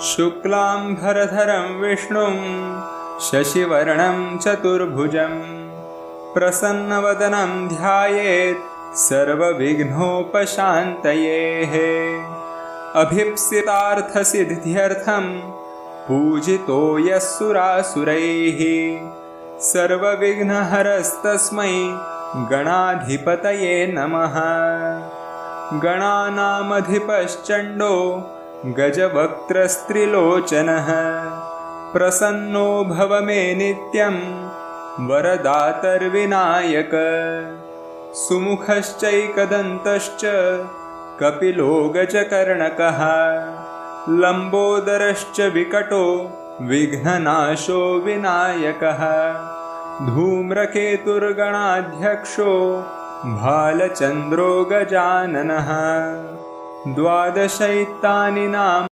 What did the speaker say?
शुक्लांभरधरं विष्णुं शशिवर्णं चतुर्भुजं प्रसन्नवदनं ध्यायेत् सर्वविघ्नोपशान्तयेः। अभीप्सितार्थसिद्ध्यर्थं पूजितो यः सुरासुरैः सर्वविघ्नहरस्तस्मै गणाधिपतये नमः। गणानामधिपश्चण्डो गजवक्त्रस्त्रिलोचनः प्रसन्नो भव मे नित्यं वरदातर्विनायक। सुमुखश्चैकदन्तश्च कपिलो गजकर्णकः लम्बोदरश्च विकटो विघ्ननाशो विनायकः। धूम्रकेतुर्गणाध्यक्षो भालचन्द्रो गजाननः। द्वादशैतानि नाम